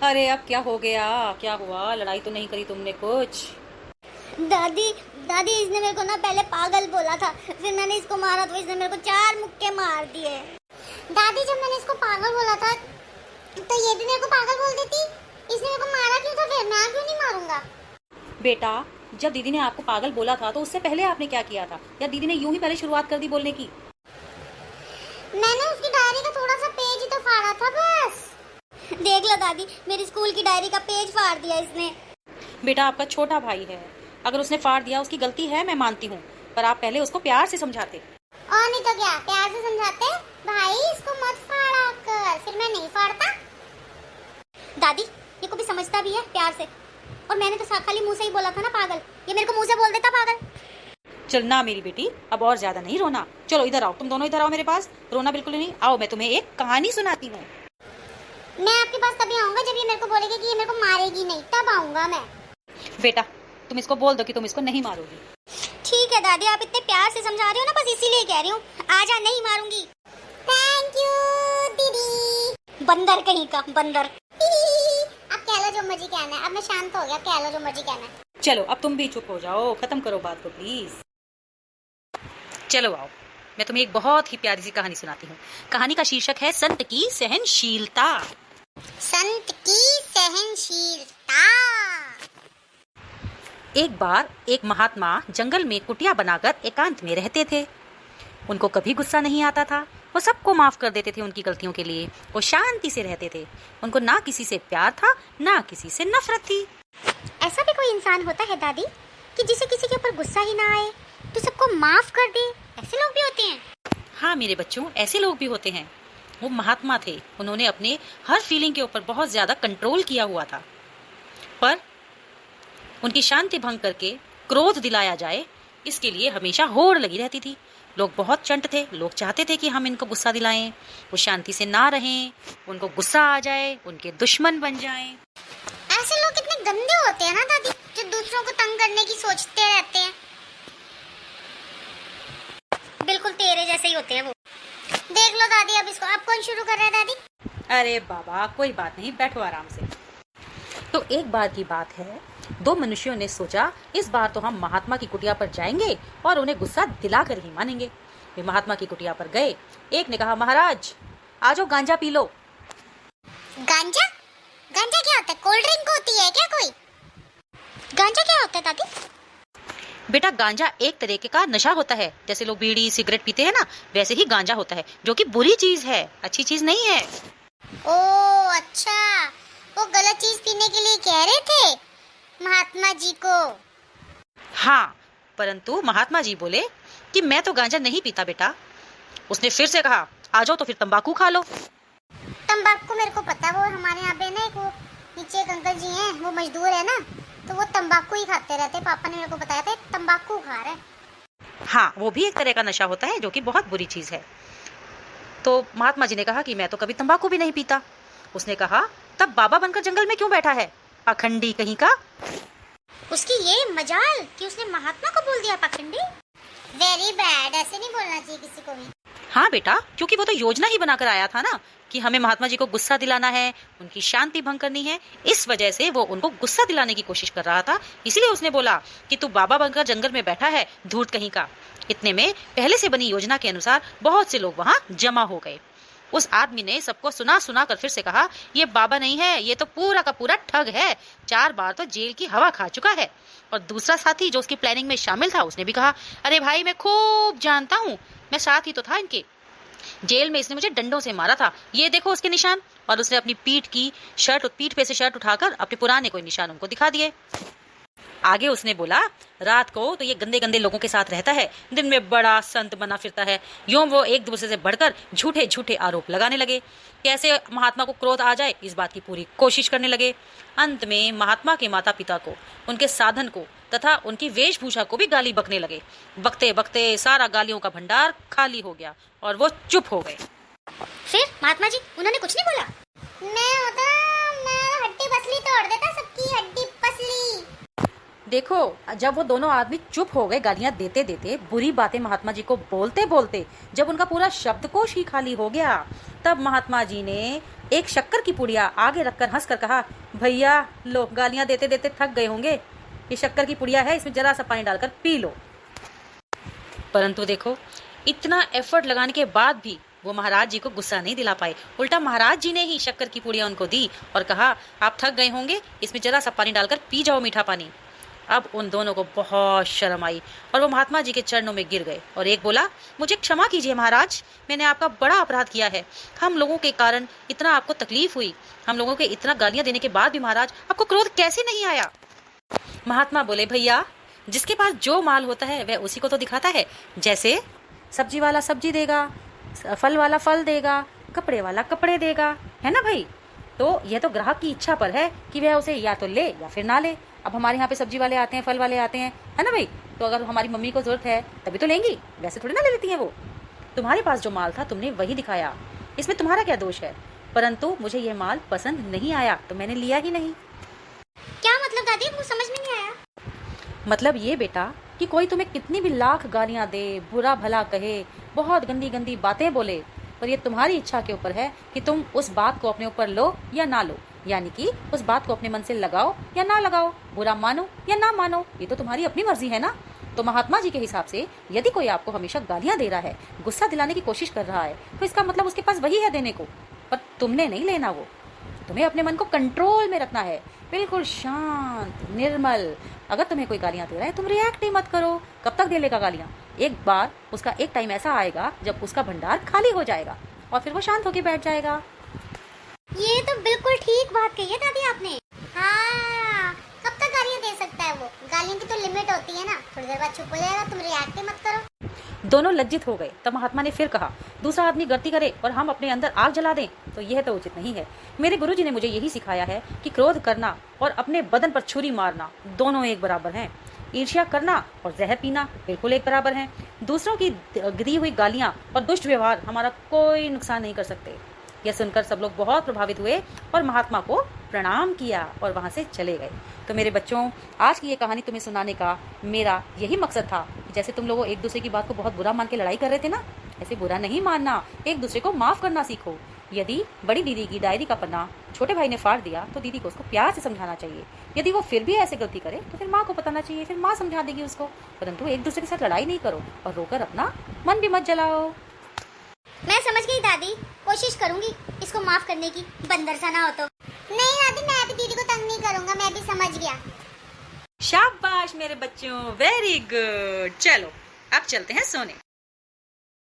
अरे अब क्या हो गया? क्या हुआ? लड़ाई तो नहीं करी तुमने कुछ? दादी दादी इसने मेरे को ना पहले पागल बोला था, फिर मैंने इसको मारा तो इसने मेरे को 4 मुक्के मार दिए। दादी जब मैंने इसको पागल बोला था तो ये भी मेरे को पागल बोल देती। इसने मेरे को मारा क्यों था? फिर मैं क्यों नहीं मारूंगा? बेटा, जब दीदी ने आपको पागल बोला था तो उससे पहले आपने क्या किया था? या दीदी ने यूं ही पहले शुरुआत कर दी बोलने की? मैंने उसकी डायरी का थोड़ा सा पेज ही तो फाड़ा था बस। देख लो दादी, मेरी स्कूल की डायरी का पेज फाड़ दिया इसने। बेटा, आपका छोटा भाई है, अगर उसने फाड़ दिया उसकी गलती है, मैं मानती हूँ, पर आप पहले उसको प्यार से समझाते। और नहीं तो क्या, प्यार से समझाते भाई इसको मत फाड़ा कर, फिर मैं नहीं फाड़ता। दादी ये को भी समझता भी है प्यार से, और मैंने तो खाली मुंह से ही बोला था ना पागल, ये मेरे को मुंह से बोल देता पागल। चल ना मेरी बेटी, अब और ज्यादा नहीं रोना। चलो इधर आओ, तुम दोनों इधर आओ मेरे पास। रोना बिल्कुल नहीं, आओ मैं तुम्हें एक कहानी सुनाती हूँ। मैं आपके पास तभी आऊंगा जब ये मेरे को बोलेगी कि ये मेरे को मारेगी नहीं, तब आऊंगा मैं। बेटा, तुम इसको बोल दो कि तुम इसको नहीं मारोगी। ठीक है दादी, आप इतने प्यार से समझा रही हो ना, बस इसीलिए कह रही हूँ। आजा, नहीं मारूंगी। थैंक यू दीदी। बंदर कहीं का बंदर। अब कह लो जो मर्जी कहना है, अब मैं शांत हो गया, कह लो जो मर्जी कहना है। चलो अब तुम भी चुप हो जाओ, खत्म करो बात को प्लीज। चलो आओ, मैं तुम्हें एक बहुत ही प्यारी सी कहानी सुनाती हूँ। कहानी का शीर्षक है संत की सहनशीलता। संत की सहनशीलता। एक बार एक महात्मा जंगल में कुटिया बनाकर एकांत में रहते थे। उनको कभी गुस्सा नहीं आता था, वो सबको माफ कर देते थे उनकी गलतियों के लिए। वो शांति से रहते थे, उनको ना किसी से प्यार था ना किसी से नफरत थी। ऐसा भी कोई इंसान होता है दादी कि जिसे किसी के ऊपर गुस्सा ही ना आए तो सबको माफ कर दे? ऐसे लोग भी होते हैं? हाँ मेरे बच्चों, ऐसे लोग भी होते हैं। वो महात्मा थे, उन्होंने अपने हर फीलिंग के ऊपर बहुत ज्यादा कंट्रोल किया हुआ था, पर उनकी शांति भंग करके क्रोध दिलाया जाए इसके लिए हमेशा होड़ लगी रहती थी। लोग बहुत चंट थे, लोग चाहते थे कि हम इनको गुस्सा दिलाएं, वो शांति से ना रहें, उनको गुस्सा आ जाए, उनके दुश्मन बन जाएं। ऐसे लोग कितने गंदे होते हैं ना दादी, जो दूसरों को तंग करने की सोचते रहते हैं। बिल्कुल तेरे जैसे ही होते हैं वो। देख लो दादी, अब इसको अब कौन शुरू कर रहा है दादी? अरे बाबा कोई बात नहीं, बैठो आराम से। तो एक बार की बात है, दो मनुष्यों ने सोचा इस बार तो हम महात्मा की कुटिया पर जाएंगे और उन्हें गुस्सा दिलाकर ही मानेंगे। वे महात्मा की कुटिया पर गए। एक ने कहा, महाराज आजो गांजा पी लो। गांजा? गांजा क्या होता है? कोल्ड ड्रिंक होती है क्या कोई? गांजा क्या होता है दादी? बेटा, गांजा एक तरीके का नशा होता है, जैसे लोग बीड़ी सिगरेट पीते हैं ना, वैसे ही गांजा होता है, जो कि बुरी चीज है, अच्छी चीज नहीं है। ओ अच्छा, वो गलत चीज पीने के लिए कह रहे थे महात्मा जी को। हाँ, परंतु महात्मा जी बोले कि मैं तो गांजा नहीं पीता बेटा। उसने फिर से कहा, आ जाओ तो फिर तंबाकू खा लो। तंबाकू मेरे को पता है, वो हमारे यहाँ पे ना एक वो नीचे एक अंकल जी हैं, वो मजदूर है ना, तो वो तंबाकू ही खाते रहते। पापा ने मेरे को बताया था तंबाकू खा रहे। हाँ, वो भी एक तरह का नशा होता है, जो कि बहुत बुरी चीज है। तो महात्मा जी ने कहा कि मैं तो कभी तंबाकू भी नहीं पीता। उसने कहा, तब बाबा बनकर जंगल में क्यों बैठा है, पाखंडी कहीं का। उसकी ये मजाल कि उसने महात्मा को बोल दिया पाखंडी। वेरी बैड, ऐसे नहीं बोलना चाहिए किसी को भी। हाँ बेटा, क्योंकि वो तो योजना ही बनाकर आया था ना कि हमें महात्मा जी को गुस्सा दिलाना है, उनकी शांति भंग करनी है। इस वजह से वो उनको गुस्सा दिलाने की कोशिश कर रहा था, इसलिए उसने बोला कि तू बाबा बनकर जंगल में बैठा है, धूर्त कहीं का। इतने में पहले से बनी योजना के अनुसार बहुत से लोग वहाँ जमा हो गए। उस आदमी ने सबको सुना सुना कर फिर से कहा, ये बाबा नहीं है, ये तो पूरा का पूरा ठग है, 4 बार तो जेल की हवा खा चुका है। और दूसरा साथी जो उसकी प्लानिंग में शामिल था, उसने भी कहा, अरे भाई मैं खूब जानता हूँ, मैं साथ ही तो था इनके, जेल में इसने मुझे डंडों से मारा था, ये देखो उसके निशान। और उसने अपनी पीठ पे से शर्ट उठाकर अपने पुराने कोई निशान उनको दिखा दिए। आगे उसने बोला, रात को तो ये गंदे गंदे लोगों के साथ रहता है, दिन में बड़ा संत बना फिरता है। यूं वो एक दूसरे से बढ़कर झूठे झूठे आरोप लगाने लगे। कैसे महात्मा को क्रोध आ जाए, इस बात की पूरी कोशिश करने लगे। अंत में महात्मा के माता पिता को, उनके साधन को तथा उनकी वेशभूषा को भी गाली बकने लगे। बकते बकते सारा गालियों का भंडार खाली हो गया और वो चुप हो गए। फिर महात्मा जी उन्होंने कुछ नहीं बोला? मैं हड्डी पसली तोड़ देता, सबकी हड्डी पसली। देखो, जब वो दोनों आदमी चुप हो गए, गालियां देते देते, बुरी बातें महात्मा जी को बोलते बोलते, जब उनका पूरा शब्दकोश ही खाली हो गया, तब महात्मा जी ने एक शक्कर की पुड़िया आगे रखकर हंसकर कहा, भैया लो, गालियां देते देते थक गए होंगे, ये शक्कर की पुड़िया है, इसमें जरा सा पानी डालकर पी लो। परंतु देखो, इतना एफर्ट लगाने के बाद भी वो महाराज जी को गुस्सा नहीं दिला पाए। उल्टा महाराज जी ने ही शक्कर की पुड़िया उनको दी और कहा, आप थक गए होंगे, इसमें जरा सा पानी डालकर पी जाओ, मीठा पानी। अब उन दोनों को बहुत शर्म आई और वो महात्मा जी के चरणों में गिर गए और एक बोला, मुझे क्षमा कीजिए महाराज, मैंने आपका बड़ा अपराध किया है। हम लोगों के कारण इतना आपको तकलीफ हुई, हम लोगों के इतना गालियां देने के बाद भी महाराज आपको क्रोध कैसे नहीं आया। महात्मा बोले, भैया जिसके पास जो माल होता है वह उसी को तो दिखाता है। जैसे सब्जी वाला सब्जी देगा, फल वाला फल देगा, कपड़े वाला कपड़े देगा, है ना भाई। तो यह तो ग्राहक की इच्छा पर है कि वह उसे या तो ले या फिर ना ले। अब हमारे यहाँ पे सब्जी वाले आते हैं, फल वाले आते हैं, है ना भाई। तो अगर हमारी मम्मी को जरूरत है तभी तो लेंगी, वैसे थोड़ी ना ले लेती है वो। तुम्हारे पास जो माल था तुमने वही दिखाया, इसमें तुम्हारा क्या दोष है। परंतु मुझे यह माल पसंद नहीं आया तो मैंने लिया ही नहीं। क्या मतलब दादी, मुझे समझ में नहीं आया। मतलब ये बेटा कि कोई तुम्हें कितनी भी लाख गालियां दे, बुरा भला कहे, बहुत गंदी गंदी बातें बोले, पर ये तुम्हारी इच्छा के ऊपर है कि तुम उस बात को अपने ऊपर लो या ना लो। यानी कि उस बात को अपने मन से लगाओ या ना लगाओ, बुरा मानो या ना मानो, ये तो तुम्हारी अपनी मर्जी है ना। तो महात्मा जी के हिसाब से यदि कोई आपको हमेशा गालियां दे रहा है, गुस्सा दिलाने की कोशिश कर रहा है, तो इसका मतलब उसके पास वही है देने को, पर तुमने नहीं लेना वो। तुम्हें अपने मन को कंट्रोल में रखना है, बिल्कुल शांत निर्मल। अगर तुम्हें कोई गालियां दे रहा है तुम रिएक्ट ही मत करो। कब तक दे लेगा गालियां? एक बार उसका एक टाइम ऐसा आएगा जब उसका भंडार खाली हो जाएगा और फिर वो शांत होकर बैठ जाएगा। ये तो बिल्कुल ठीक बात कही है दादी आपने। हाँ, कब तक गालियां दे सकता है वो? गालियों की तो लिमिट होती है ना, थोड़ी देर बाद चुप हो जाएगा, तुम रिएक्ट ही मत करो। दोनों लज्जित हो गए। तब महात्मा ने फिर कहा, दूसरा आदमी गलती करे और हम अपने अंदर आग जला दें तो यह तो उचित नहीं है। मेरे गुरुजी ने मुझे यही सिखाया है कि क्रोध करना और अपने बदन पर छुरी मारना दोनों एक बराबर हैं। ईर्ष्या करना और जहर पीना बिल्कुल एक बराबर हैं। दूसरों की दी हुई गालियां और दुष्ट व्यवहार हमारा कोई नुकसान नहीं कर सकते। यह सुनकर सब लोग बहुत प्रभावित हुए और महात्मा को प्रणाम किया और वहां से चले गए। तो मेरे बच्चों, आज की ये कहानी तुम्हें सुनाने का मेरा यही मकसद था कि जैसे तुम लोग एक दूसरे की बात को बहुत बुरा मान के लड़ाई कर रहे थे ना, ऐसे बुरा नहीं मानना, एक दूसरे को माफ करना सीखो। यदि बड़ी दीदी की डायरी का पन्ना छोटे भाई ने फाड़ दिया तो दीदी को उसको प्यार से समझाना चाहिए। यदि वो फिर भी ऐसे गलती करे तो फिर माँ को बताना चाहिए, फिर माँ समझा देगी उसको। परंतु एक दूसरे के साथ लड़ाई नहीं करो और रोकर अपना मन भी मत जलाओ। मैं समझ गई दादी, कोशिश करूंगी इसको माफ करने की, बंदर सा ना हो तो। नहीं दादी, मैं भी दीदी को तंग नहीं करूंगा, मैं भी समझ गया। शाबाश मेरे बच्चों, वेरी गुड। चलो अब चलते हैं सोने।